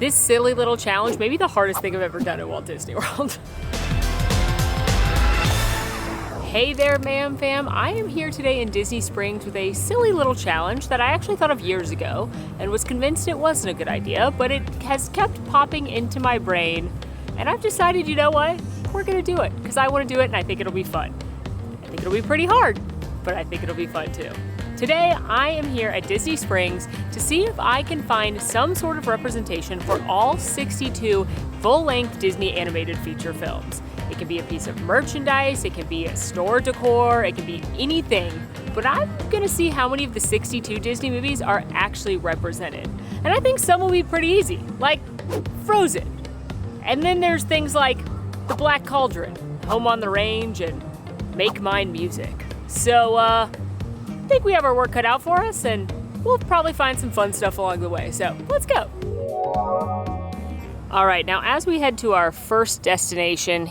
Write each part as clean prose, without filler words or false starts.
This silly little challenge may be the hardest thing I've ever done at Walt Disney World. Hey there, Ma'am Fam. I am here today in Disney Springs with a silly little challenge that I actually thought of years ago and was convinced it wasn't a good idea, but it has kept popping into my brain. And I've decided, you know what? We're gonna do it because I wanna do it and I think it'll be fun. I think it'll be pretty hard, but I think it'll be fun too. Today, I am here at Disney Springs to see if I can find some sort of representation for all 62 full-length Disney animated feature films. It can be a piece of merchandise, it can be a store decor, it can be anything, but I'm gonna see how many of the 62 Disney movies are actually represented. And I think some will be pretty easy, like Frozen. And then there's things like The Black Cauldron, Home on the Range, and Make Mine Music. So, I think we have our work cut out for us, and we'll probably find some fun stuff along the way, so let's go. All right, now as we head to our first destination,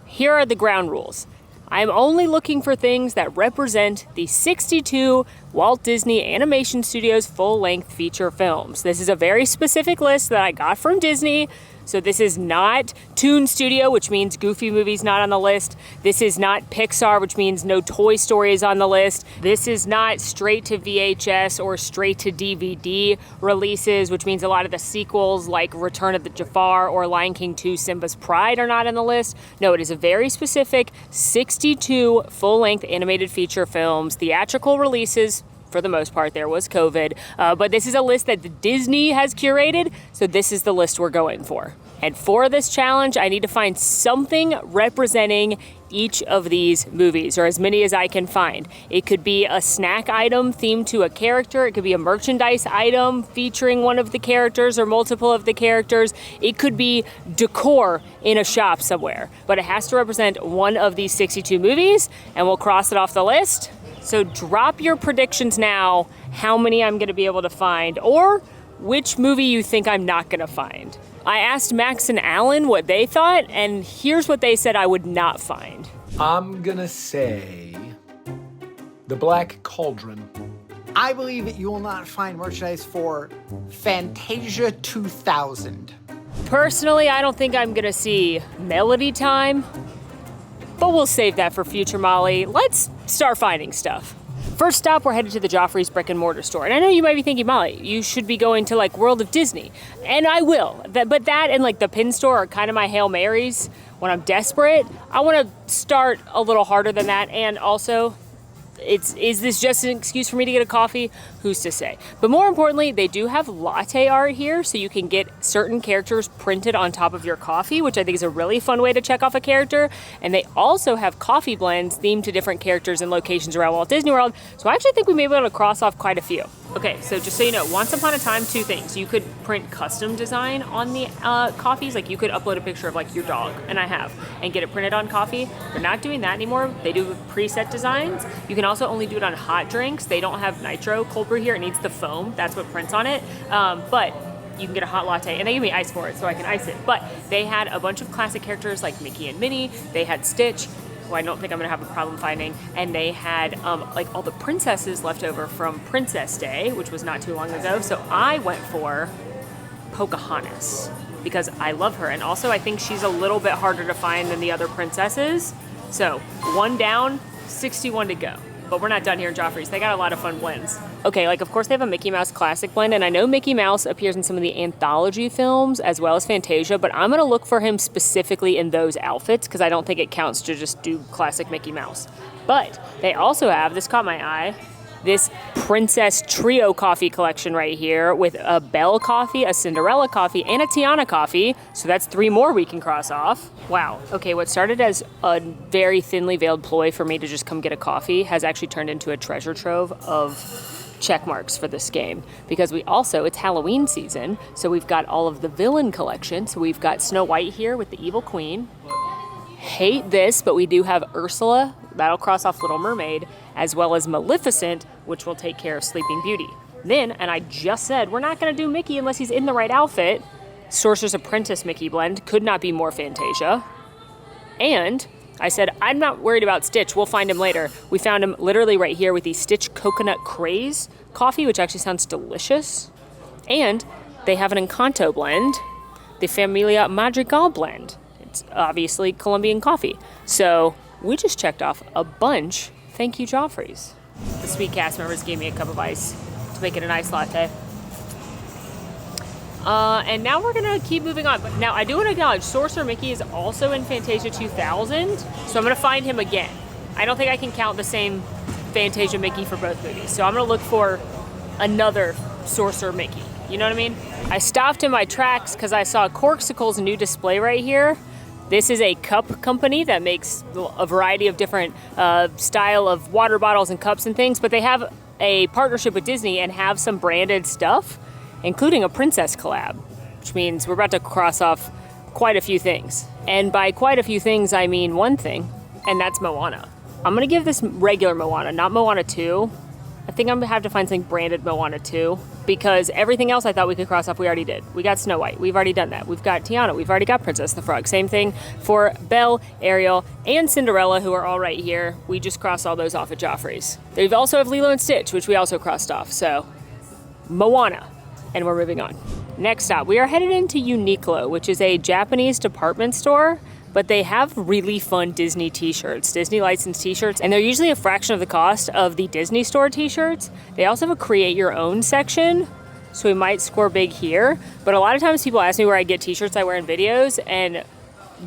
here are the ground rules. I'm only looking for things that represent the 62 Walt Disney Animation Studios full-length feature films. This is a very specific list that I got from Disney. So this is not Toon Studio, which means Goofy movie's not on the list. This is not Pixar, which means no Toy Story is on the list. This is not straight to VHS or straight to DVD releases, which means a lot of the sequels like Return of the Jafar or Lion King 2 Simba's Pride are not on the list. No, it is a very specific 62 full-length animated feature films, theatrical releases. For the most part, there was COVID, but this is a list that Disney has curated, so this is the list we're going for. And for this challenge, I need to find something representing each of these movies, or as many as I can find. It could be a snack item themed to a character. It could be a merchandise item featuring one of the characters or multiple of the characters. It could be decor in a shop somewhere, but it has to represent one of these 62 movies, and we'll cross it off the list. So drop your predictions now, how many I'm gonna be able to find, or which movie you think I'm not gonna find. I asked Max and Alan what they thought, and here's what they said I would not find. I'm gonna say The Black Cauldron. I believe that you will not find merchandise for Fantasia 2000. Personally, I don't think I'm gonna see Melody Time, but we'll save that for future, Molly. Let's start finding stuff. First stop, we're headed to the Joffrey's brick and mortar store. And I know you might be thinking, Molly, you should be going to like World of Disney. And I will, but that and like the pin store are kind of my Hail Marys when I'm desperate. I wanna start a little harder than that, and also, is this just an excuse for me to get a coffee? Who's to say? But more importantly, they do have latte art here, so you can get certain characters printed on top of your coffee, which I think is a really fun way to check off a character. And they also have coffee blends themed to different characters and locations around Walt Disney World. So I actually think we may be able to cross off quite a few. Okay, so just so you know, once upon a time, two things. You could print custom design on the coffees, like you could upload a picture of like your dog, and I have, and get it printed on coffee. They're not doing that anymore. They do preset designs. You can also only do it on hot drinks. They don't have nitro cold brew here. It needs the foam. That's what prints on it. But you can get a hot latte, and they give me ice for it, so I can ice it. But they had a bunch of classic characters like Mickey and Minnie. They had Stitch, who I don't think I'm gonna have a problem finding. And they had like all the princesses left over from Princess Day, which was not too long ago. So I went for Pocahontas because I love her. And also I think she's a little bit harder to find than the other princesses. So one down, 61 to go. But we're not done here in Joffrey's. They got a lot of fun blends. Okay, like of course they have a Mickey Mouse classic blend, and I know Mickey Mouse appears in some of the anthology films as well as Fantasia, but I'm gonna look for him specifically in those outfits because I don't think it counts to just do classic Mickey Mouse. But they also have, this caught my eye, this Princess Trio coffee collection right here with a Belle coffee, a Cinderella coffee, and a Tiana coffee. So that's 3 more we can cross off. Wow. Okay, what started as a very thinly veiled ploy for me to just come get a coffee has actually turned into a treasure trove of check marks for this game. Because it's Halloween season, so we've got all of the villain collection. So we've got Snow White here with the evil queen. Hate this, but we do have Ursula, that'll cross off Little Mermaid, as well as Maleficent, which will take care of Sleeping Beauty. Then, and I just said, we're not gonna do Mickey unless he's in the right outfit. Sorcerer's Apprentice Mickey blend could not be more Fantasia. And I said, I'm not worried about Stitch, we'll find him later. We found him literally right here with the Stitch Coconut Craze coffee, which actually sounds delicious. And they have an Encanto blend the Familia Madrigal blend. It's obviously Colombian coffee. So we just checked off a bunch. Thank you, Joffrey's. The sweet cast members gave me a cup of ice to make it a nice latte. And now we're gonna keep moving on. But now I do want to acknowledge Sorcerer Mickey is also in Fantasia 2000, so I'm gonna find him again. I don't think I can count the same Fantasia Mickey for both movies, so I'm gonna look for another Sorcerer Mickey. You know what I mean? I stopped in my tracks because I saw Corksicle's new display right here. This is a cup company that makes a variety of different style of water bottles and cups and things, but they have a partnership with Disney and have some branded stuff, including a princess collab, which means we're about to cross off quite a few things. And by quite a few things, I mean one thing, and that's Moana. I'm gonna give this regular Moana, not Moana 2. I think I'm gonna have to find something branded Moana 2, because everything else I thought we could cross off, we already did. We got Snow White, we've already done that. We've got Tiana, we've already got Princess the Frog. Same thing for Belle, Ariel, and Cinderella, who are all right here. We just crossed all those off at Joffrey's. They also have Lilo and Stitch, which we also crossed off, so Moana. And we're moving on. Next stop, we are headed into Uniqlo, which is a Japanese department store, but they have really fun Disney t-shirts, Disney licensed t-shirts, and they're usually a fraction of the cost of the Disney store t-shirts. They also have a create your own section, so we might score big here. But a lot of times people ask me where I get t-shirts I wear in videos, and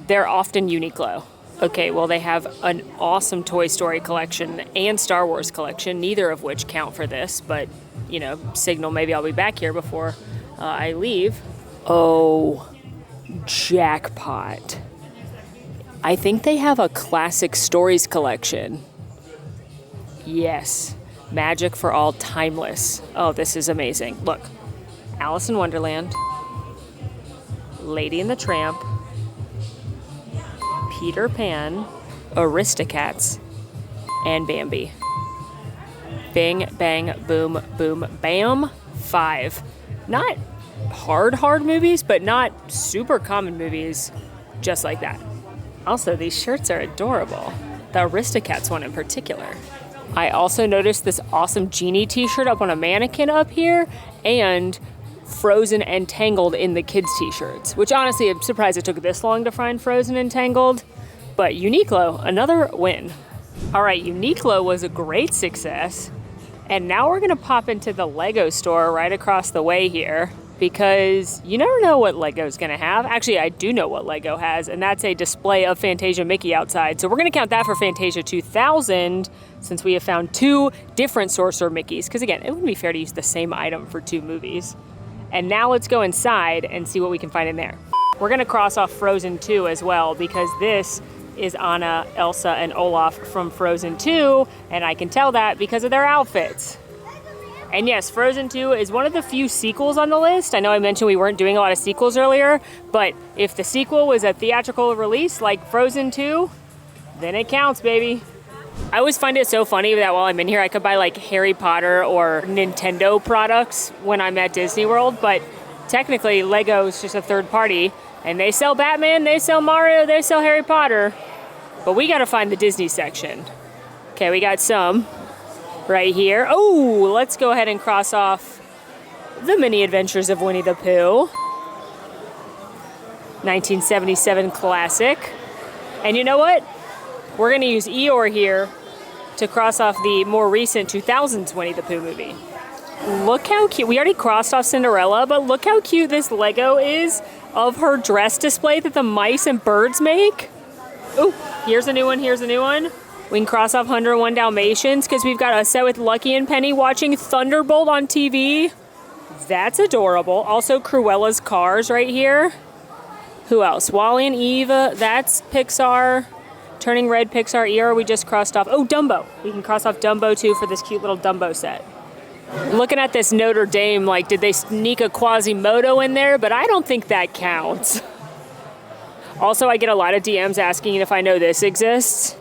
they're often Uniqlo. Okay, well, they have an awesome Toy Story collection and Star Wars collection, neither of which count for this, but you know, signal maybe I'll be back here before I leave. Oh, jackpot. I think they have a classic stories collection. Yes, magic for all, timeless. Oh, this is amazing. Look, Alice in Wonderland, Lady and the Tramp, Peter Pan, Aristocats, and Bambi. Bing, bang, boom, boom, bam. 5. Not hard movies, but not super common movies just like that. Also, these shirts are adorable. The Aristocats one in particular. I also noticed this awesome Genie t-shirt up on a mannequin up here, and Frozen and Tangled in the kids t-shirts, which honestly, I'm surprised it took this long to find Frozen and Tangled, but Uniqlo, another win. All right, Uniqlo was a great success. And now we're gonna pop into the Lego store right across the way here, because you never know what Lego's gonna have. Actually, I do know what Lego has, and that's a display of Fantasia Mickey outside. So we're gonna count that for Fantasia 2000, since we have found 2 different Sorcerer Mickeys, because again, it wouldn't be fair to use the same item for 2 movies. And now let's go inside and see what we can find in there. We're gonna cross off Frozen 2 as well, because this is Anna, Elsa, and Olaf from Frozen 2, and I can tell that because of their outfits. And yes, Frozen 2 is one of the few sequels on the list. I know I mentioned we weren't doing a lot of sequels earlier, but if the sequel was a theatrical release like Frozen 2, then it counts, baby. I always find it so funny that while I'm in here, I could buy like Harry Potter or Nintendo products when I'm at Disney World, but technically Lego is just a third party, and they sell Batman, they sell Mario, they sell Harry Potter, but we gotta find the Disney section. Okay, we got some right here. Oh, let's go ahead and cross off The Mini Adventures of Winnie the Pooh. 1977 classic. And you know what? We're gonna use Eeyore here to cross off the more recent 2000s Winnie the Pooh movie. Look how cute. We already crossed off Cinderella, but look how cute this Lego is of her dress display that the mice and birds make. Oh, here's a new one, here's a new one. We can cross off 101 Dalmatians because we've got a set with Lucky and Penny watching Thunderbolt on TV. That's adorable. Also, Cruella's Cars right here. Who else? Wally and Eva, that's Pixar. Turning Red, Pixar, Eeyore, we just crossed off. Oh, Dumbo. We can cross off Dumbo too for this cute little Dumbo set. Looking at this Notre Dame, like, did they sneak a Quasimodo in there? But I don't think that counts. Also, I get a lot of DMs asking if I know this exists,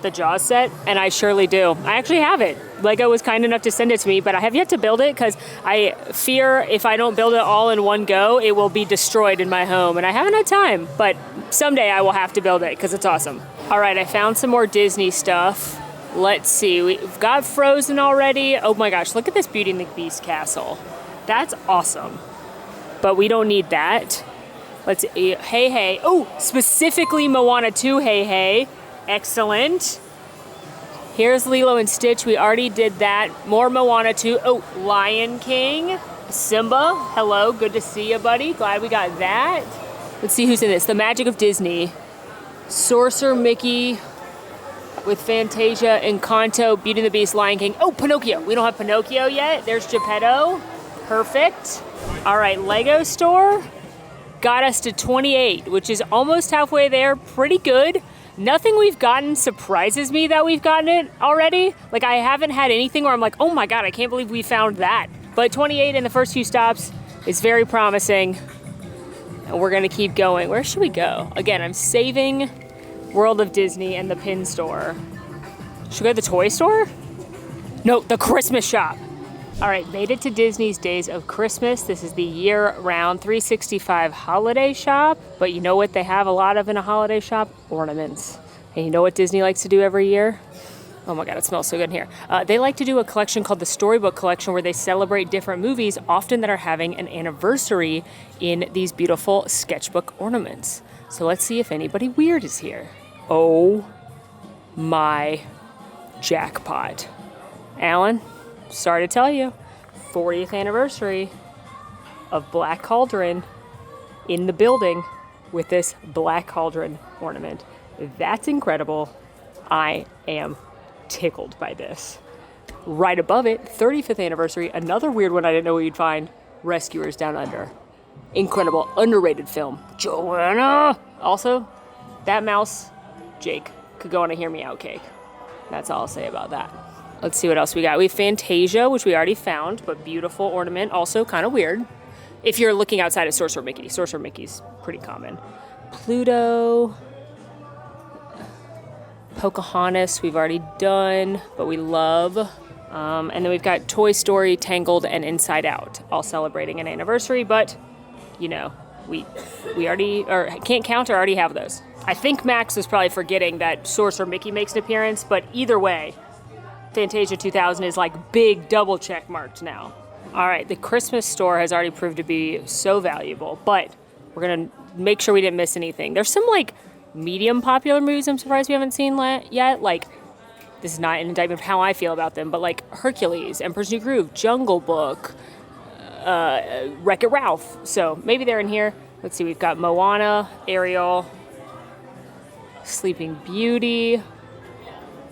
the Jaws set, and I surely do. I actually have it. Lego was kind enough to send it to me, but I have yet to build it because I fear if I don't build it all in one go, it will be destroyed in my home, and I haven't had time, but someday I will have to build it because it's awesome. All right, I found some more Disney stuff. Let's see, we've got Frozen already. Oh my gosh, look at this Beauty and the Beast castle. That's awesome, but we don't need that. Let's hey hey. Oh, specifically Moana 2 hey hey. Excellent. Here's Lilo and Stitch. We already did that. More Moana 2. Oh, Lion King. Simba. Hello. Good to see you, buddy. Glad we got that. Let's see who's in this. The Magic of Disney. Sorcerer Mickey with Fantasia, Encanto, Beauty and the Beast, Lion King. Oh, Pinocchio. We don't have Pinocchio yet. There's Geppetto. Perfect. All right, Lego store got us to 28, which is almost halfway there. Pretty good. Nothing we've gotten surprises me that we've gotten it already. Like, I haven't had anything where I'm like, oh my God, I can't believe we found that. But 28 in the first few stops is very promising. And we're gonna keep going. Where should we go? Again, I'm saving World of Disney and the pin store. Should we go to the toy store? No, the Christmas shop. All right, made it to Disney's Days of Christmas. This is the year-round 365 holiday shop. But you know what they have a lot of in a holiday shop? Ornaments. And you know what Disney likes to do every year? Oh my God, it smells so good in here. They like to do a collection called the Storybook Collection where they celebrate different movies, often that are having an anniversary in these beautiful sketchbook ornaments. So let's see if anybody weird is here. Oh my jackpot. Alan? Sorry to tell you, 40th anniversary of Black Cauldron in the building with this Black Cauldron ornament. That's incredible. I am tickled by this. Right above it, 35th anniversary, another weird one I didn't know what you'd find, Rescuers Down Under. Incredible, underrated film. Joanna! Also, that mouse, Jake, could go on a Hear Me Out cake. That's all I'll say about that. Let's see what else we got. We have Fantasia, which we already found, but beautiful ornament, also kind of weird. If you're looking outside of Sorcerer Mickey. Sorcerer Mickey's pretty common. Pluto. Pocahontas, we've already done, but we love. And then we've got Toy Story, Tangled, and Inside Out, all celebrating an anniversary, but, you know, we already, or can't count or already have those. I think Max was probably forgetting that Sorcerer Mickey makes an appearance, but either way, Fantasia 2000 is like big double check marked now. All right, the Christmas store has already proved to be so valuable, but we're gonna make sure we didn't miss anything. There's some like medium popular movies I'm surprised we haven't seen yet. Like, this is not an indictment of how I feel about them, but like Hercules, Emperor's New Groove, Jungle Book, Wreck-It Ralph. So maybe they're in here. Let's see, we've got Moana, Ariel, Sleeping Beauty,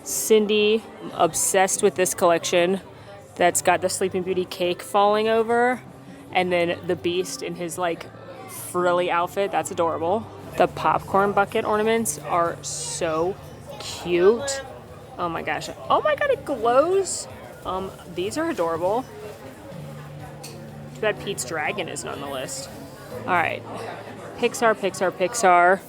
Cindy. I'm obsessed with this collection that's got the Sleeping Beauty cake falling over, and then the Beast in his like frilly outfit. That's adorable. The popcorn bucket ornaments are so cute. Oh my gosh. Oh my God, it glows. These are adorable. Too bad Pete's Dragon isn't on the list. All right. Pixar.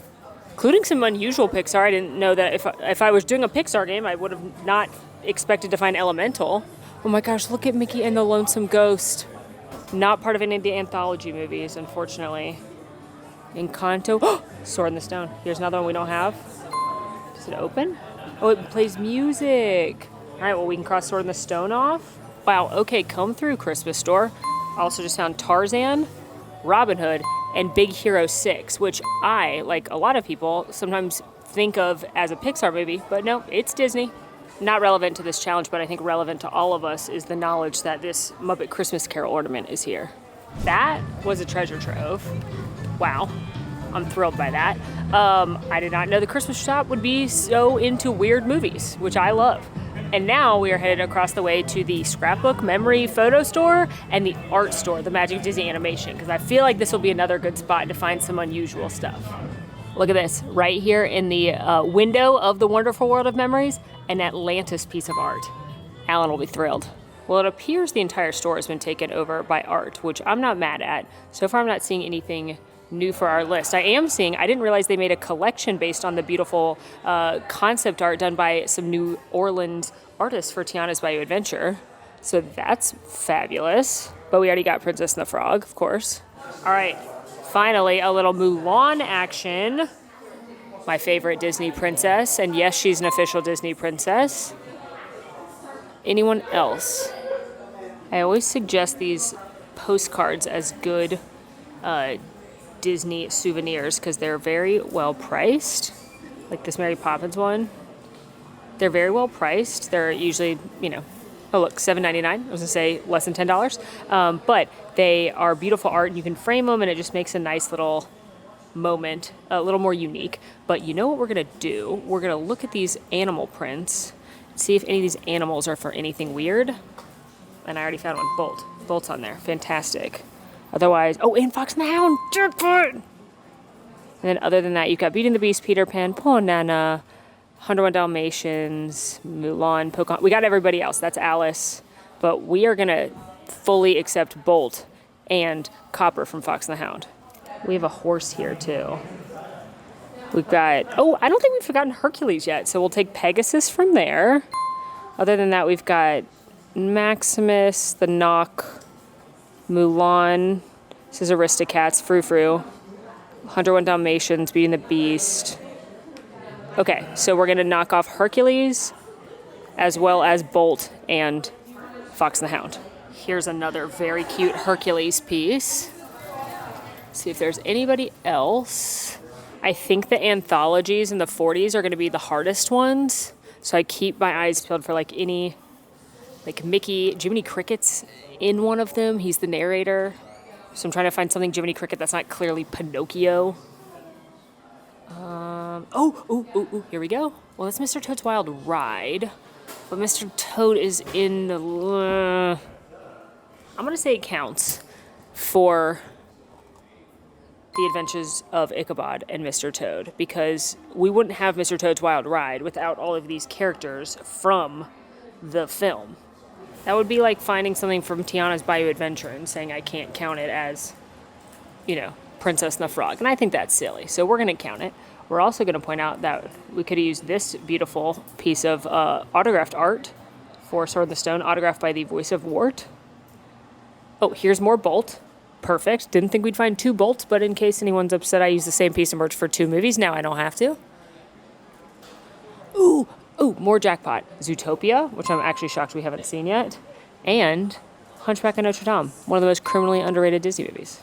Including some unusual Pixar. I didn't know that if I was doing a Pixar game, I would have not expected to find Elemental. Oh my gosh, look at Mickey and the Lonesome Ghost. Not part of any of the anthology movies, unfortunately. Encanto. Sword in the Stone. Here's another one we don't have. Does it open? Oh, it plays music. All right, well, we can cross Sword in the Stone off. Wow, okay, come through, Christmas store. I also just found Tarzan, Robin Hood, and Big Hero 6, which I, like a lot of people, sometimes think of as a Pixar movie, but no, it's Disney. Not relevant to this challenge, but I think relevant to all of us is the knowledge that this Muppet Christmas Carol ornament is here. That was a treasure trove. Wow, I'm thrilled by that. I did not know the Christmas shop would be so into weird movies, which I love. And now we are headed across the way to the scrapbook memory photo store and the art store, the Magic Disney Animation, because I feel like this will be another good spot to find some unusual stuff. Look at this, right here in the window of the Wonderful World of Memories, an Atlantis piece of art. Alan will be thrilled. Well, it appears the entire store has been taken over by art, which I'm not mad at. So far, I'm not seeing anything new for our list. I didn't realize they made a collection based on the beautiful concept art done by some New Orleans artists for Tiana's Bayou Adventure. So that's fabulous. But we already got Princess and the Frog, of course. All right, finally, a little Mulan action. My favorite Disney princess, and yes, she's an official Disney princess. Anyone else? I always suggest these postcards as good Disney souvenirs because they're very well priced. Like this Mary Poppins one. They're very well priced. They're usually, you know, oh look, $7.99. I was gonna say less than $10. But they are beautiful art and you can frame them and it just makes a nice little moment, a little more unique. But you know what we're gonna do? We're gonna look at these animal prints, see if any of these animals are for anything weird. And I already found one, Bolt. Bolt's on there, fantastic. Otherwise, oh, and Fox and the Hound, jackpot! And then other than that, you've got Beauty and the Beast, Peter Pan, Moana, 101 Dalmatians, Mulan, Pocahontas. We got everybody else. That's Alice. But we are going to fully accept Bolt and Copper from Fox and the Hound. We have a horse here, too. We've got... Oh, I don't think we've forgotten Hercules yet, so we'll take Pegasus from there. Other than that, we've got Maximus, the Knock, Mulan. This is Aristocats, Frou Frou. 101 Dalmatians, Beauty and the Beast. Okay, so we're going to knock off Hercules as well as Bolt and Fox and the Hound. Here's another very cute Hercules piece. See if there's anybody else. I think the anthologies in the 40s are going to be the hardest ones. So I keep my eyes peeled for like any, like Mickey, Jiminy Cricket's in one of them. He's the narrator. So I'm trying to find something Jiminy Cricket that's not clearly Pinocchio. Here we go. Well, that's Mr. Toad's Wild Ride. But Mr. Toad is in the... I'm going to say it counts for the Adventures of Ichabod and Mr. Toad. Because we wouldn't have Mr. Toad's Wild Ride without all of these characters from the film. That would be like finding something from Tiana's Bayou Adventure and saying I can't count it as, you know, Princess and the Frog. And I think that's silly. So we're going to count it. We're also going to point out that we could have used this beautiful piece of autographed art for Sword in the Stone, autographed by the voice of Wart. Oh, here's more Bolt. Perfect. Didn't think we'd find two Bolts, but in case anyone's upset I used the same piece of merch for two movies, now I don't have to. Ooh, more jackpot. Zootopia, which I'm actually shocked we haven't seen yet, and Hunchback of Notre Dame, one of the most criminally underrated Disney movies.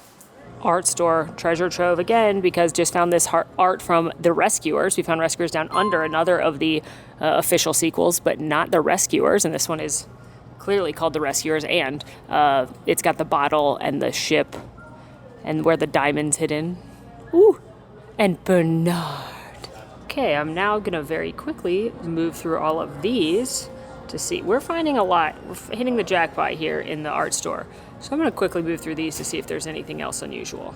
Art store treasure trove again, because just found this art from The Rescuers. We found Rescuers Down Under, another of the official sequels, but not The Rescuers, and this one is clearly called The Rescuers, and it's got the bottle and the ship and where the diamond's hidden. Ooh, and Bernard. Okay, I'm now gonna very quickly move through all of these to see. We're finding a lot. We're hitting the jackpot here in the art store. So I'm gonna quickly move through these to see if there's anything else unusual.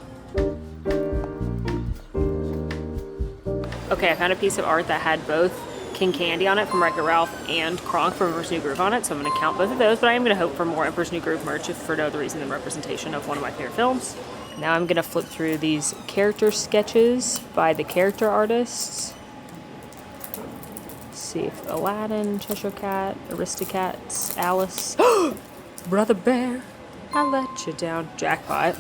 Okay, I found a piece of art that had both King Candy on it from Wreck-It Ralph and Kronk from Emperor's New Groove on it, so I'm gonna count both of those, but I am gonna hope for more Emperor's New Groove merch if for no other reason than representation of one of my favorite films. Now I'm gonna flip through these character sketches by the character artists. See if Aladdin, Cheshire Cat, Aristocats, Alice. Brother Bear, I let you down. Jackpot.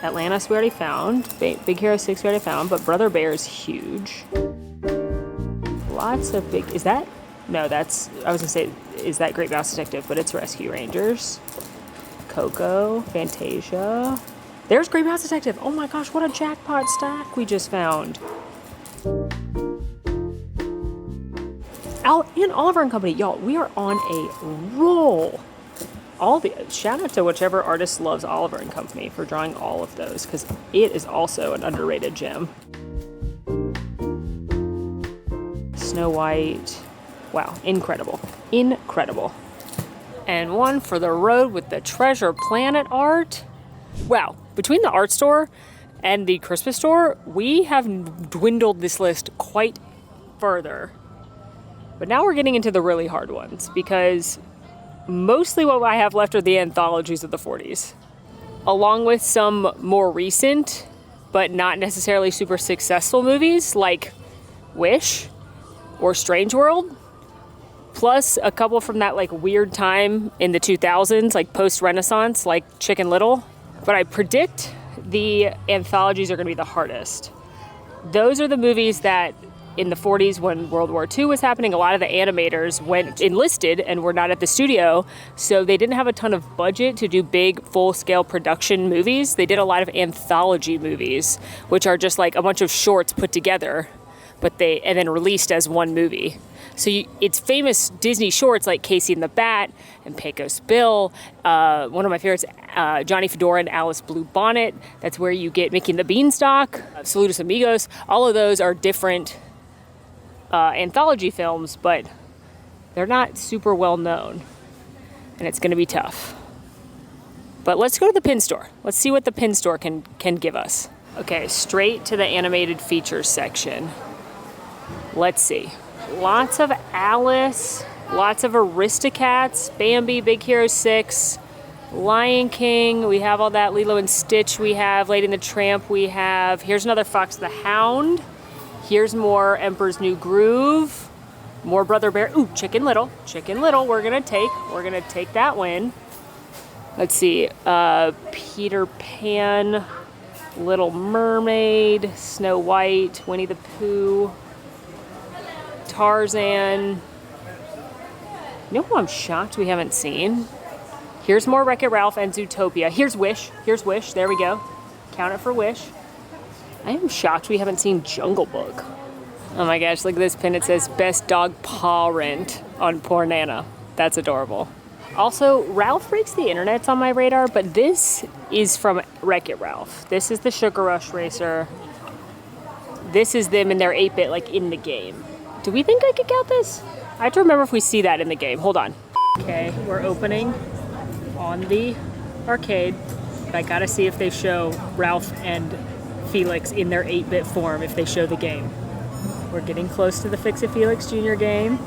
Atlantis we already found. Big Hero 6 we already found, but Brother Bear is huge. Lots of big... Is that... No, that's... I was gonna say, is that Great Mouse Detective, but it's Rescue Rangers. Coco, Fantasia. There's Great Mouse Detective. Oh my gosh, what a jackpot stack we just found. And Oliver and Company, y'all, we are on a roll. Shout out to whichever artist loves Oliver and Company for drawing all of those, because it is also an underrated gem. Snow White. Wow, incredible. Incredible. And one for the road with the Treasure Planet art. Wow, between the art store and the Christmas store, we have dwindled this list quite further. But now we're getting into the really hard ones, because mostly what I have left are the anthologies of the 40s, along with some more recent, but not necessarily super successful movies like Wish or Strange World, plus a couple from that like weird time in the 2000s, like post-Renaissance, like Chicken Little. But I predict the anthologies are going to be the hardest. Those are the movies that in the 40s when World War II was happening, a lot of the animators went enlisted and were not at the studio, so they didn't have a ton of budget to do big full-scale production movies. They did a lot of anthology movies, which are just like a bunch of shorts put together, and then released as one movie. So it's famous Disney shorts like Casey and the Bat and Pecos Bill. One of my favorites, Johnny Fedora and Alice Bluebonnet. That's where you get Mickey and the Beanstalk, Saludos Amigos. All of those are different anthology films, but they're not super well known. And it's going to be tough. But let's go to the pin store. Let's see what the pin store can give us. Okay, straight to the animated features section. Let's see. Lots of Alice, lots of Aristocats, Bambi, Big Hero 6, Lion King, we have all that, Lilo and Stitch we have, Lady and the Tramp we have. Here's another Fox the Hound. Here's more Emperor's New Groove. More Brother Bear. Ooh, Chicken Little. Chicken Little we're gonna take that win. Let's see, Peter Pan, Little Mermaid, Snow White, Winnie the Pooh, Tarzan. You know who I'm shocked we haven't seen? Here's more Wreck-It Ralph and Zootopia. Here's Wish. There we go. Count it for Wish. I am shocked we haven't seen Jungle Book. Oh my gosh, look at this pin. It says Best Dog Paw Rent on Poor Nana. That's adorable. Also, Ralph Breaks the Internet's on my radar, but this is from Wreck-It Ralph. This is the Sugar Rush Racer. This is them in their 8-bit, like in the game. Do we think I could count this? I have to remember if we see that in the game. Hold on. Okay, we're opening on the arcade. But I gotta see if they show Ralph and Felix in their 8-bit form, if they show the game. We're getting close to the Fix-It Felix Jr. game.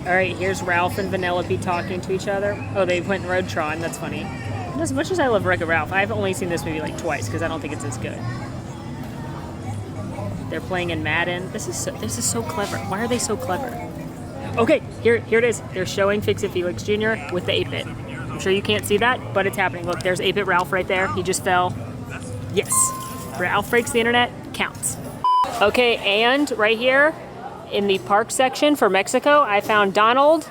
All right, here's Ralph and Vanellope talking to each other. Oh, they went in Roadtron, that's funny. And as much as I love Wreck-It Ralph, I've only seen this movie like twice because I don't think it's as good. They're playing in Madden. This is so clever. Why are they so clever? Okay, here it is. They're showing Fix-It Felix Jr. with the 8-bit. I'm sure you can't see that, but it's happening. Look, there's 8-bit Ralph right there. He just fell. Yes, Ralph Breaks the Internet counts. Okay, and right here in the park section for Mexico, I found Donald,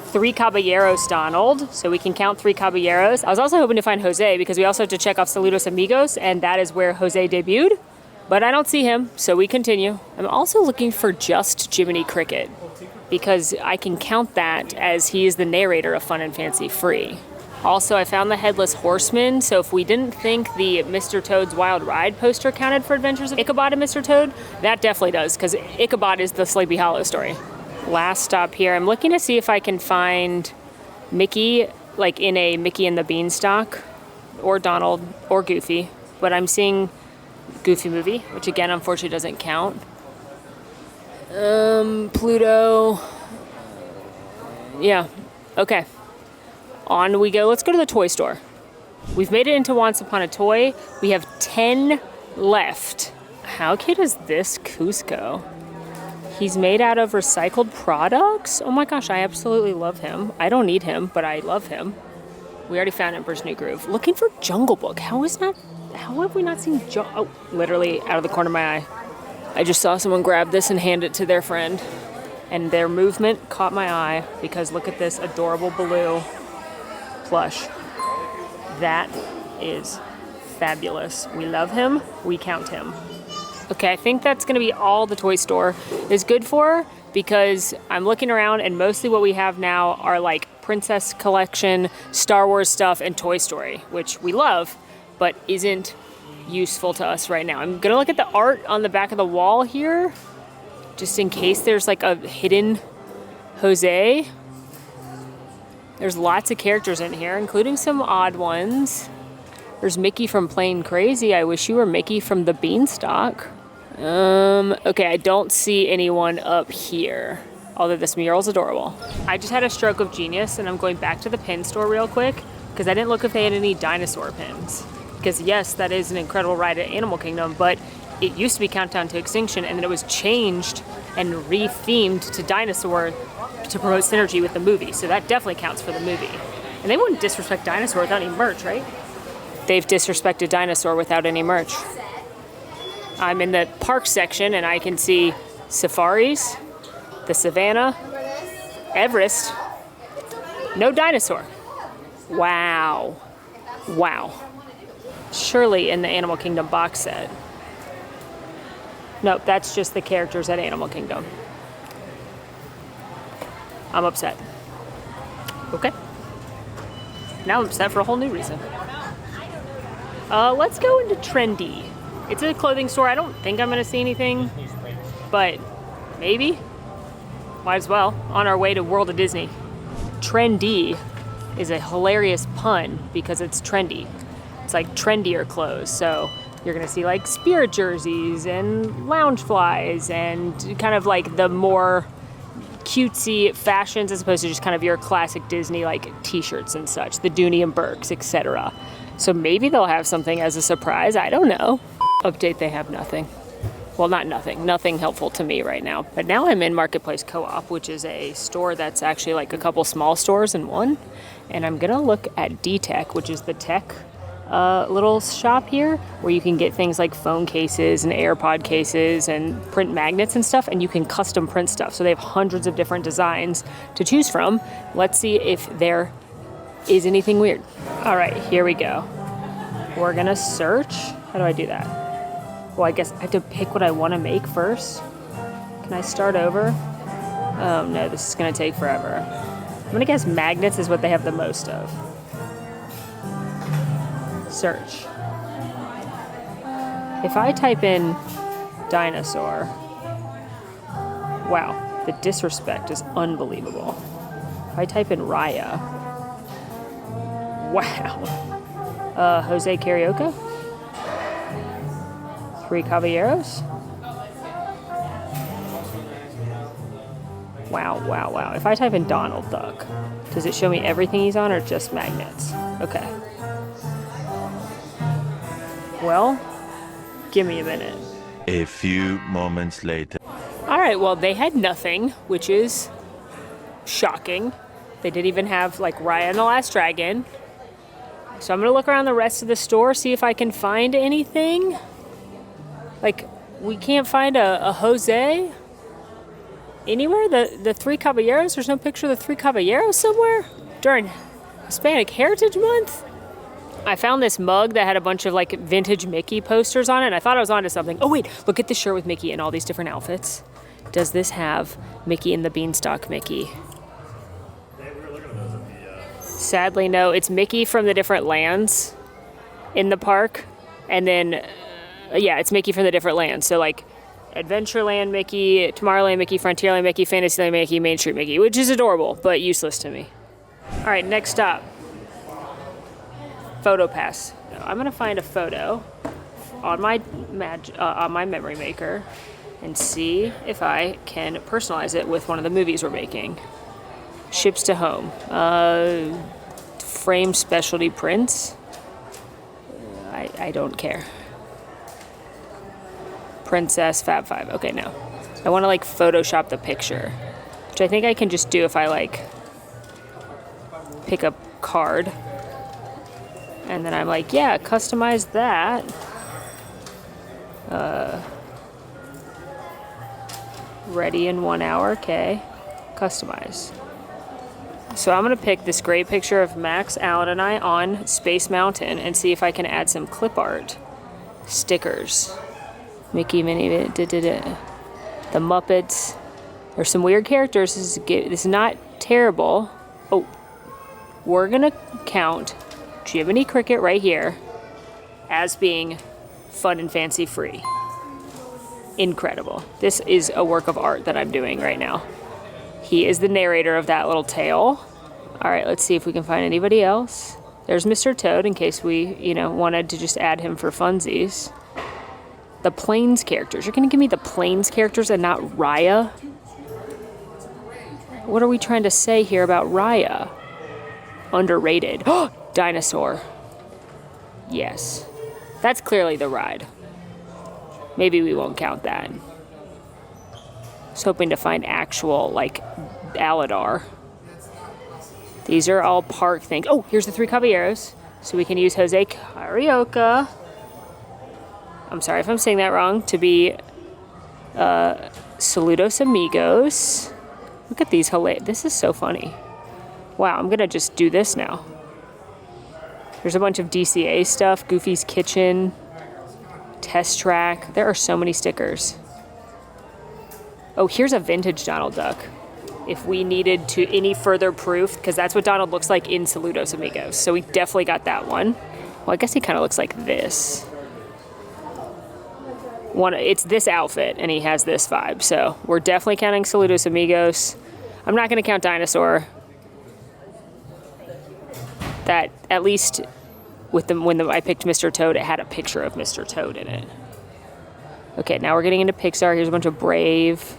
3 Caballeros Donald, so we can count 3 Caballeros. I was also hoping to find Jose because we also have to check off Saludos Amigos, and that is where Jose debuted. But I don't see him, so we continue. I'm also looking for just Jiminy Cricket because I can count that as he is the narrator of Fun and Fancy Free. Also, I found the Headless Horseman, so if we didn't think the Mr. Toad's Wild Ride poster counted for Adventures of Ichabod and Mr. Toad, that definitely does, because Ichabod is the Sleepy Hollow story. Last stop here, I'm looking to see if I can find Mickey, like in a Mickey and the Beanstalk, or Donald, or Goofy, but I'm seeing Goofy movie, which again, unfortunately doesn't count. Pluto. Yeah, okay. On we go. Let's go to the toy store. We've made it into Once Upon a Toy. We have 10 left. How cute is this Cusco? He's made out of recycled products? Oh my gosh, I absolutely love him. I don't need him, but I love him. We already found Emperor's New Groove. Looking for Jungle Book. How have we not seen oh, literally out of the corner of my eye. I just saw someone grab this and hand it to their friend. And their movement caught my eye because look at this adorable Baloo plush. That is fabulous. We love him. We count him. Okay, I think that's going to be all the toy store is good for because I'm looking around and mostly what we have now are like Princess Collection, Star Wars stuff, and Toy Story, which we love, but isn't useful to us right now. I'm going to look at the art on the back of the wall here, just in case there's like a hidden Jose. There's lots of characters in here, including some odd ones. There's Mickey from Plain Crazy. I wish you were Mickey from the Beanstalk. Okay, I don't see anyone up here, although this mural's adorable. I just had a stroke of genius, and I'm going back to the pin store real quick, because I didn't look if they had any dinosaur pins. Because yes, that is an incredible ride at Animal Kingdom, but it used to be Countdown to Extinction, and then it was changed and re-themed to dinosaur to promote synergy with the movie, so that definitely counts for the movie. And they wouldn't disrespect Dinosaur without any merch, right? They've disrespected Dinosaur without any merch. I'm in the park section and I can see Safaris, the Savannah, Everest. No dinosaur. Wow. Wow. Surely in the Animal Kingdom box set. Nope, that's just the characters at Animal Kingdom. I'm upset. Okay. Now I'm upset for a whole new reason. Let's go into Trendy. It's a clothing store. I don't think I'm gonna see anything, but maybe. Might as well. On our way to World of Disney. Trendy is a hilarious pun because it's trendy. It's like trendier clothes. So you're gonna see like Spirit jerseys and Loungeflies and kind of like the more cutesy fashions as opposed to just kind of your classic Disney like t-shirts and such, the Dooney and Burks, etc. So maybe they'll have something as a surprise, I don't know. Update, they have nothing. Well, not nothing, nothing helpful to me right now. But now I'm in Marketplace Co-op, which is a store that's actually like a couple small stores in one. And I'm gonna look at D-Tech, which is the tech little shop here where you can get things like phone cases and AirPod cases and print magnets and stuff, and you can custom print stuff. So they have hundreds of different designs to choose from. Let's see if there is anything weird. All right, here we go. We're gonna search. How do I do that? Well, I guess I have to pick what I want to make first. Can I start over? Oh no, this is gonna take forever. I'm gonna guess magnets is what they have the most of. Search. If I type in dinosaur, wow, the disrespect is unbelievable. If I type in Raya, wow. Jose Carioca? Three Caballeros? Wow, wow, wow. If I type in Donald Duck, does it show me everything he's on or just magnets? Okay. Well, give me a minute. A few moments later. All right, well, they had nothing, which is shocking. They didn't even have, like, Raya and the Last Dragon. So I'm going to look around the rest of the store, see if I can find anything. Like, we can't find a Jose anywhere? The Three Caballeros? There's no picture of the Three Caballeros somewhere? During Hispanic Heritage Month? I found this mug that had a bunch of like vintage Mickey posters on it, and I thought I was onto something. Oh wait, look at the shirt with Mickey in all these different outfits. Does this have Mickey and the Beanstalk Mickey? Sadly, no. It's Mickey from the different lands in the park, and then, yeah, it's Mickey from the different lands. So like Adventureland Mickey, Tomorrowland Mickey, Frontierland Mickey, Fantasyland Mickey, Main Street Mickey, which is adorable, but useless to me. All right, next stop. Photo Pass. I'm gonna find a photo on my memory maker and see if I can personalize it with one of the movies we're making. Ships to home. Frame specialty prints. I don't care. Princess Fab 5. Okay, no. I want to like Photoshop the picture, which I think I can just do if I like pick a card. And then I'm like, yeah, customize that. Ready in 1 hour, okay. Customize. So I'm gonna pick this great picture of Max, Allen, and I on Space Mountain and see if I can add some clip art. Stickers. Mickey, Minnie, the Muppets. There's some weird characters. This is not terrible. Oh, we're gonna count Jiminy Cricket right here as being fun and fancy free. Incredible. This is a work of art that I'm doing right now. He is the narrator of that little tale. All right, let's see if we can find anybody else. There's Mr. Toad in case we, wanted to just add him for funsies. The Plains characters. You're gonna give me the Plains characters and not Raya? What are we trying to say here about Raya? Underrated. Oh, dinosaur. Yes. That's clearly the ride. Maybe we won't count that. I was hoping to find actual, like, Aladar. These are all park things. Oh, here's the Three Caballeros. So we can use Jose Carioca. I'm sorry if I'm saying that wrong. To be Saludos Amigos. Look at these this is so funny. Wow, I'm gonna just do this now. There's a bunch of DCA stuff, Goofy's Kitchen, Test Track. There are so many stickers. Oh, here's a vintage Donald Duck. If we needed any further proof, because that's what Donald looks like in Saludos Amigos. So we definitely got that one. Well, I guess he kind of looks like this. It's this outfit, and he has this vibe. So we're definitely counting Saludos Amigos. I'm not going to count Dinosaur. That, at least when I picked Mr. Toad, it had a picture of Mr. Toad in it. Okay, now we're getting into Pixar. Here's a bunch of Brave,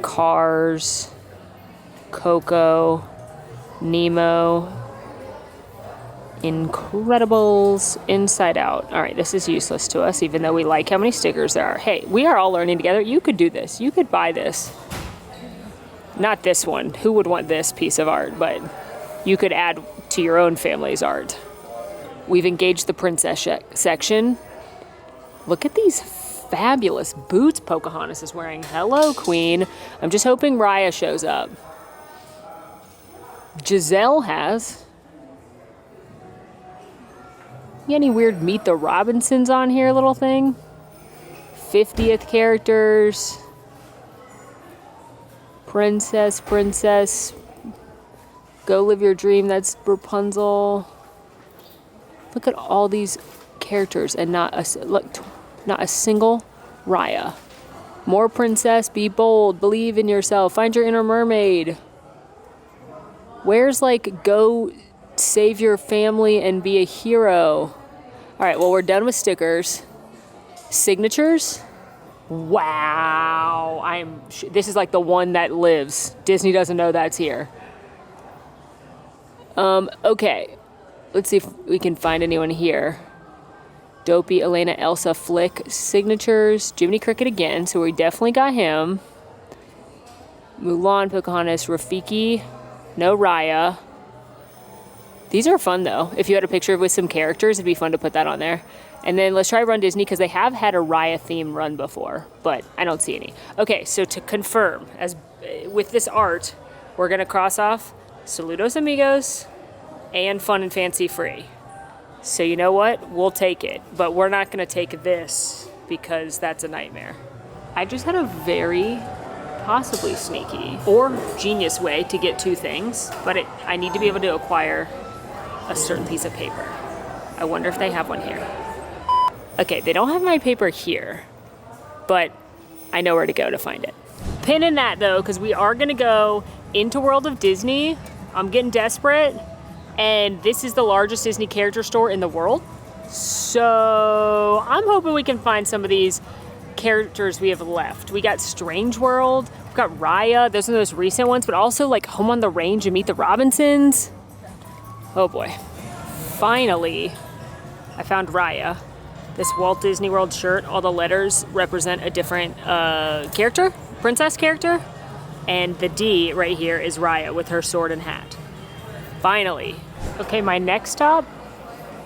Cars, Coco, Nemo, Incredibles, Inside Out. All right, this is useless to us, even though we like how many stickers there are. Hey, we are all learning together. You could do this. You could buy this. Not this one. Who would want this piece of art? But you could add to your own family's art. We've engaged the princess section. Look at these fabulous boots Pocahontas is wearing. Hello, Queen. I'm just hoping Raya shows up. Giselle has. You any weird Meet the Robinsons on here, little thing? 50th characters. Princess. Go live your dream. That's Rapunzel. Look at all these characters and not a single Raya. More princess, be bold, believe in yourself, find your inner mermaid. Where's like go save your family and be a hero? All right, well, we're done with stickers. Signatures? Wow, this is like the one that lives. Disney doesn't know that's here. Okay, let's see if we can find anyone here. Dopey, Elena, Elsa, Flick, signatures, Jiminy Cricket again, so we definitely got him. Mulan, Pocahontas, Rafiki, no Raya. These are fun though. If you had a picture with some characters, it'd be fun to put that on there. And then let's try Run Disney, because they have had a Raya theme run before, but I don't see any. Okay, so to confirm, as with this art, we're gonna cross off Saludos Amigos and Fun and Fancy Free. So you know what? We'll take it. But we're not going to take this because that's a nightmare. I just had a very possibly sneaky or genius way to get two things. But I need to be able to acquire a certain piece of paper. I wonder if they have one here. Okay, they don't have my paper here. But I know where to go to find it. Pin in that though, because we are going to go into World of Disney. I'm getting desperate. And this is the largest Disney character store in the world. So I'm hoping we can find some of these characters we have left. We got Strange World, we've got Raya, those are those recent ones, but also like Home on the Range and Meet the Robinsons. Oh boy. Finally, I found Raya. This Walt Disney World shirt, all the letters represent a different character, princess character. And the D right here is Raya with her sword and hat. Finally. Okay, my next stop,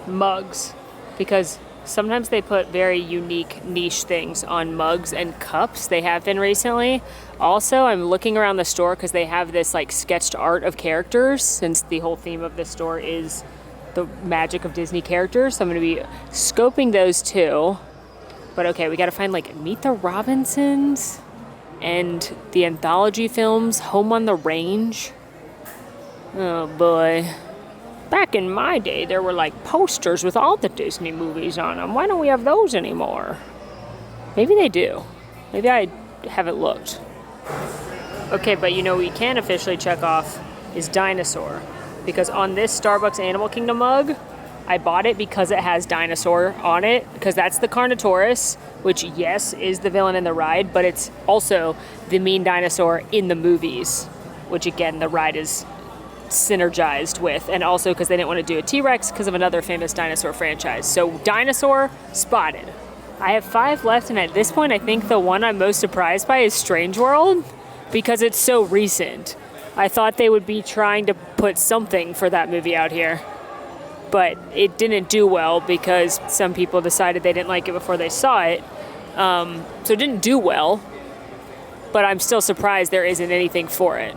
mugs. Because sometimes they put very unique niche things on mugs and cups. They have been recently. Also, I'm looking around the store because they have this like sketched art of characters, since the whole theme of this store is the magic of Disney characters. So I'm going to be scoping those too. But okay, we got to find like Meet the Robinsons and the anthology films, Home on the Range. Oh boy. Back in my day, there were like posters with all the Disney movies on them. Why don't we have those anymore? Maybe they do. Maybe I haven't looked. Okay, but you know what we can officially check off is Dinosaur. Because on this Starbucks Animal Kingdom mug, I bought it because it has Dinosaur on it. Because that's the Carnotaurus, which yes, is the villain in the ride, but it's also the mean dinosaur in the movies. Which again, the ride is synergized with, and also because they didn't want to do a T-Rex because of another famous dinosaur franchise. So Dinosaur spotted. I have 5 left, and at this point I think the one I'm most surprised by is Strange World, because it's so recent. I thought they would be trying to put something for that movie out here, but it didn't do well because some people decided they didn't like it before they saw it. So it didn't do well, but I'm still surprised there isn't anything for it.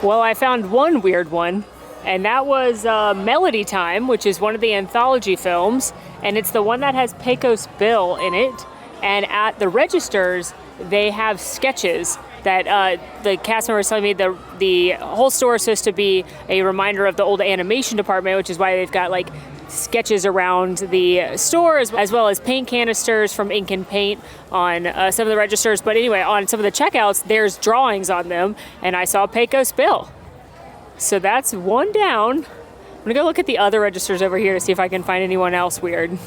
Well, I found one weird one, and that was Melody Time, which is one of the anthology films, and it's the one that has Pecos Bill in it. And at the registers, they have sketches that the cast member was telling me the whole store is supposed to be a reminder of the old animation department, which is why they've got like sketches around the store as well as paint canisters from ink and paint on some of the registers. But anyway, on some of the checkouts, there's drawings on them, and I saw Pecos Bill. So that's one down. I'm gonna go look at the other registers over here to see if I can find anyone else weird.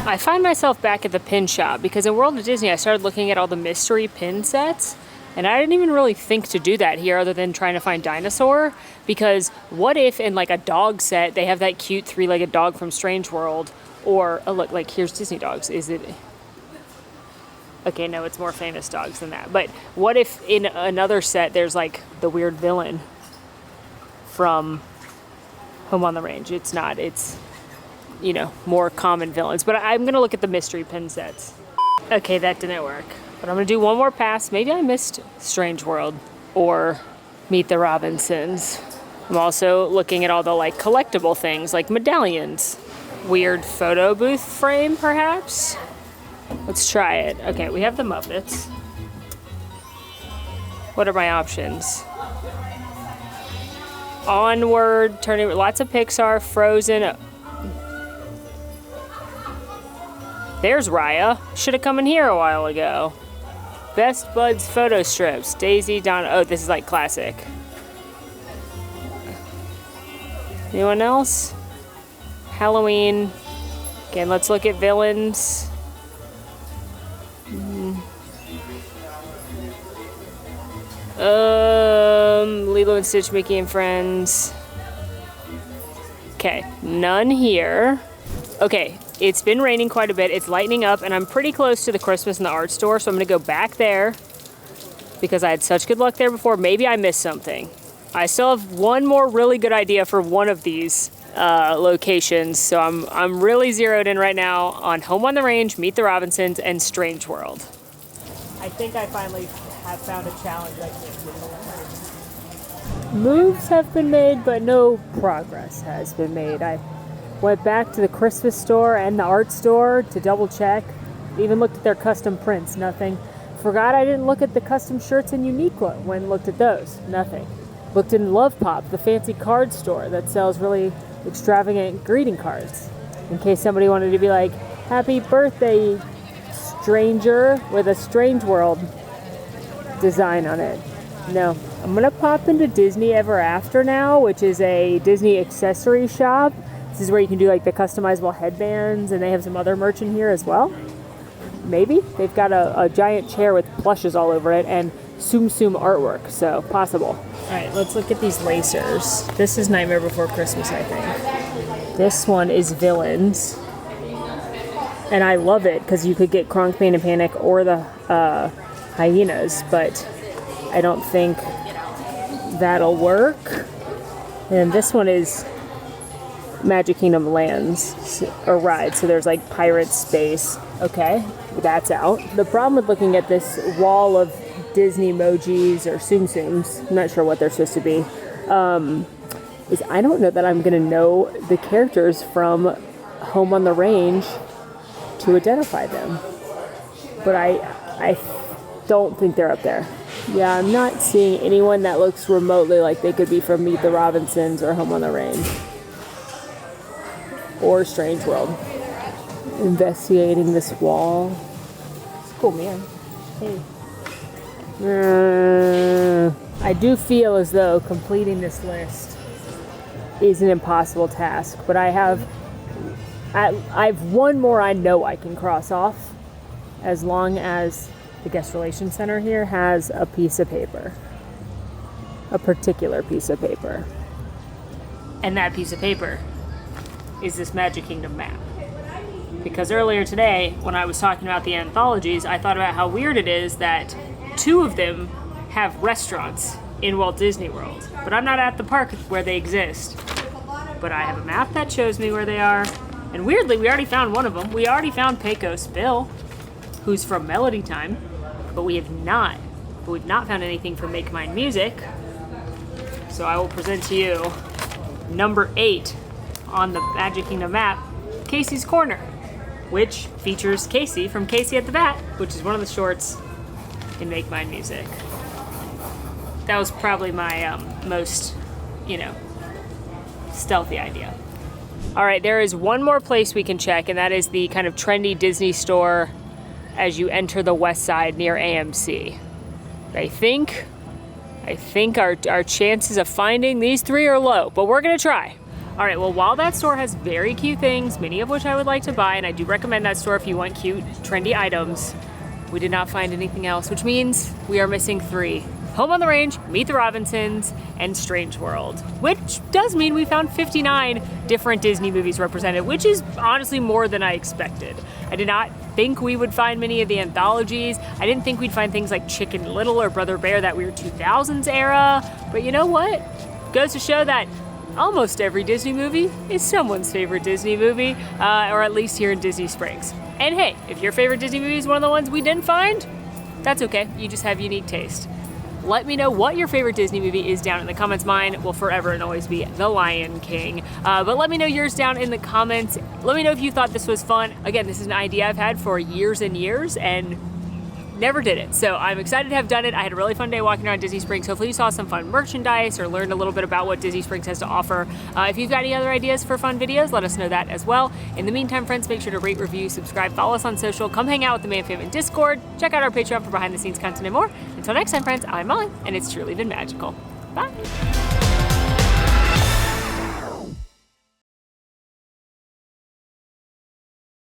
I find myself back at the pin shop because in World of Disney, I started looking at all the mystery pin sets. And I didn't even really think to do that here other than trying to find dinosaur, because what if in like a dog set, they have that cute three-legged dog from Strange World, or, oh look, like here's Disney dogs. Is it? Okay, no, it's more famous dogs than that. But what if in another set, there's like the weird villain from Home on the Range? It's not, it's, you know, more common villains. But I'm gonna look at the mystery pin sets. Okay, that didn't work. But I'm gonna do one more pass. Maybe I missed Strange World or Meet the Robinsons. I'm also looking at all the like collectible things like medallions. Weird photo booth frame, perhaps? Let's try it. Okay, we have the Muppets. What are my options? Onward, turning, lots of Pixar, Frozen. There's Raya. Should have come in here a while ago. Best Buds photo strips. Daisy, Donna. Oh, this is like classic. Anyone else? Halloween. Again, let's look at villains. Lilo and Stitch, Mickey and Friends. Okay, none here. Okay, it's been raining quite a bit. It's lightening up, and I'm pretty close to the Christmas in the art store, so I'm gonna go back there because I had such good luck there before. Maybe I missed something. I still have one more really good idea for one of these locations, so I'm really zeroed in right now on Home on the Range, Meet the Robinsons, and Strange World. I think I finally have found a challenge I can do. Moves have been made, but no progress has been made. I went back to the Christmas store and the art store to double check. Even looked at their custom prints, nothing. Forgot I didn't look at the custom shirts in Uniqlo when looked at those, nothing. Looked in Love Pop, the fancy card store that sells really extravagant greeting cards. In case somebody wanted to be like, happy birthday, stranger, with a Strange World design on it. No. I'm gonna pop into Disney Ever After now, which is a Disney accessory shop. This is where you can do like the customizable headbands, and they have some other merch in here as well. Maybe. They've got a giant chair with plushes all over it and Tsum Tsum artwork, so possible. All right, let's look at these lacers. This is Nightmare Before Christmas, I think. This one is Villains. And I love it because you could get Kronk, Pain, and Panic or the hyenas, but I don't think that'll work. And this one is Magic Kingdom Lands or Ride, so there's like pirate space. Okay, that's out. The problem with looking at this wall of Disney emojis or Tsum Tsums, I'm not sure what they're supposed to be, is I don't know that I'm gonna know the characters from Home on the Range to identify them. But I don't think they're up there. Yeah, I'm not seeing anyone that looks remotely like they could be from Meet the Robinsons or Home on the Range. Or Strange World. Investigating this wall. It's cool, man. Hey. I do feel as though completing this list is an impossible task, but I've one more I know I can cross off as long as the Guest Relations Center here has a piece of paper. A particular piece of paper. And that piece of paper is this Magic Kingdom map. Because earlier today, when I was talking about the anthologies, I thought about how weird it is that 2 of them have restaurants in Walt Disney World. But I'm not at the park where they exist. But I have a map that shows me where they are. And weirdly, we already found one of them. We already found Pecos Bill. who's from Melody Time, but we've not found anything for Make Mine Music. So I will present to you number 8 on the Magic Kingdom map, Casey's Corner, which features Casey from Casey at the Bat, which is one of the shorts in Make Mine Music. That was probably my most, stealthy idea. All right, there is one more place we can check, and that is the kind of trendy Disney store as you enter the west side near AMC. I think our chances of finding these 3 are low, but we're gonna try. All right, well, while that store has very cute things, many of which I would like to buy, and I do recommend that store if you want cute, trendy items, we did not find anything else, which means we are missing 3. Home on the Range, Meet the Robinsons, and Strange World, which does mean we found 59 different Disney movies represented, which is honestly more than I expected. I did not think we would find many of the anthologies. I didn't think we'd find things like Chicken Little or Brother Bear, that weird 2000s era, but you know what? Goes to show that almost every Disney movie is someone's favorite Disney movie, or at least here in Disney Springs. And hey, if your favorite Disney movie is one of the ones we didn't find, that's okay. You just have unique taste. Let me know what your favorite Disney movie is down in the comments. Mine will forever and always be The Lion King. But let me know yours down in the comments. Let me know if you thought this was fun. Again, this is an idea I've had for years and years and never did it. So I'm excited to have done it. I had a really fun day walking around Disney Springs. Hopefully you saw some fun merchandise or learned a little bit about what Disney Springs has to offer. If you've got any other ideas for fun videos, let us know that as well. In the meantime, friends, make sure to rate, review, subscribe, follow us on social, come hang out with the Man Fam in Discord, check out our Patreon for behind the scenes content and more. Until next time, friends, I'm Molly, and it's truly been magical. Bye.